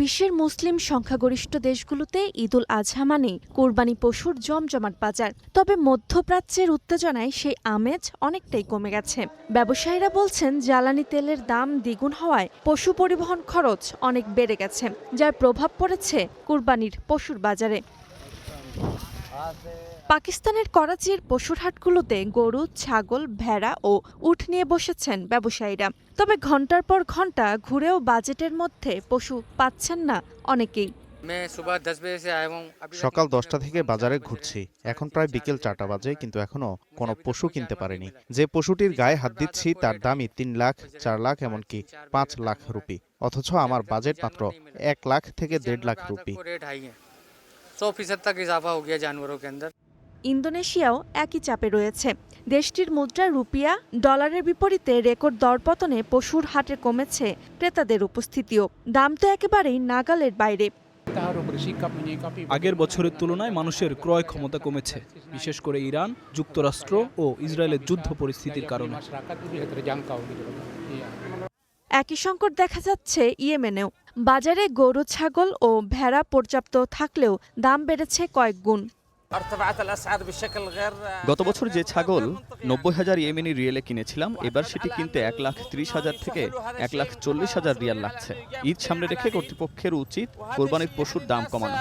বিশ্বের মুসলিম সংখ্যাগরিষ্ঠ দেশগুলোতে ঈদুল আজহা মানেই কোরবানি পশুর জমজমাট বাজার। তবে মধ্যপ্রাচ্যের উত্তেজনায় সেই আমেজ অনেকটাই কমে গেছে। ব্যবসায়ীরা বলছেন জ্বালানি তেলের দাম দ্বিগুণ হওয়ায় পশু পরিবহন খরচ অনেক বেড়ে গেছে, যার প্রভাব পড়েছে কোরবানির পশুর বাজারে। পাকিস্তানের করাচির পশুর হাটগুলোতে গরু, ছাগল, ভেড়া ও উট নিয়ে বসেছেন ব্যবসায়ীরা। তবে ঘন্টার পর ঘন্টা ঘুরেও বাজেটের মধ্যে পশু পাচ্ছেন না অনেকেই। সকাল 10টা থেকে বাজারে ঘুরছি, এখন প্রায় বিকেল 4টা বাজে, কিন্তু এখনো কোনো পশু কিনতে পারিনি। যে পশুটির গায়ে হাত দিচ্ছি তার দামই 3 লাখ, 4 লাখ, এমনকি 5 লাখ রুপি। অথচ আমার বাজেট মাত্র 1 লাখ থেকে 1.5 লাখ রুপি। ইন্দোনেশিয়াও একই চাপে রয়েছে। দেশটির মুদ্রা রুপিয়া ডলারের বিপরীতে রেকর্ড দরপতনে পশুর হাটে কমেছে ক্রেতাদের উপস্থিতিও। দাম তো একেবারেই নাগালের বাইরে। আগের বছরের তুলনায় মানুষের ক্রয় ক্ষমতা কমেছে, বিশেষ করে ইরান, যুক্তরাষ্ট্র ও ইসরায়েলের যুদ্ধ পরিস্থিতির কারণে। একই সংকট দেখা যাচ্ছে ইয়েমেনেও। বাজারে গরু, ছাগল ও ভেড়া পর্যাপ্ত থাকলেও দাম বেড়েছে কয়েক গুণ। গত বছর যে ছাগল 90,000 ইয়েমেনি রিয়েলে কিনেছিলাম, এবার সেটি কিনতে 1,30,000 থেকে 1,40,000 রিয়াল লাগছে। ঈদ সামনে রেখে কর্তৃপক্ষের উচিত কোরবানির পশুর দাম কমানো।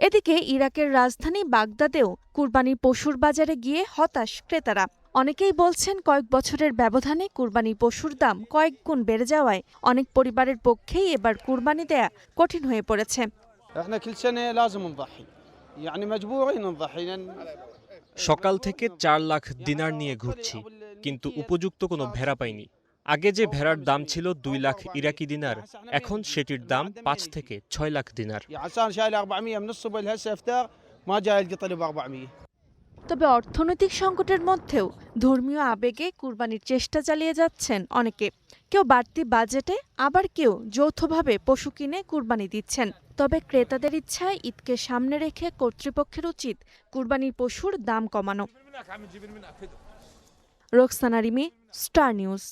এদিকে ইরাকের রাজধানী বাগদাদেও কুরবানির পশুর বাজারে গিয়ে হতাশ ক্রেতারা। অনেকেই বলছেন কয়েক বছরের ব্যবধানে কুরবানির পশুর দাম কয়েক গুণ বেড়ে যাওয়ায় অনেক পরিবারের পক্ষেই এবার কুরবানি দেয়া কঠিন হয়ে পড়েছে। সকাল থেকে 4 লাখ দিনার নিয়ে ঘুরছি, কিন্তু উপযুক্ত কোনো ভেড়া পাইনি। আগে যে ভেড়ার দাম ছিল 2 লাখ ইরাকি দিনার, এখন সেটির দাম 5 থেকে 6 লাখ দিনার। তবে অর্থনৈতিক সংকটের মধ্যেও ধর্মীয় আবেগে কুরবানির চেষ্টা চালিয়ে যাচ্ছেন অনেকে। কেউ বাড়তি বাজেটে, আবার কেউ যৌথভাবে পশু কিনে কুরবানি দিচ্ছেন। তবে ক্রেতাদের ইচ্ছায় ঈদকে সামনে রেখে কর্তৃপক্ষের উচিত কুরবানির পশুর দাম কমানো। Roksana Rimi, star news.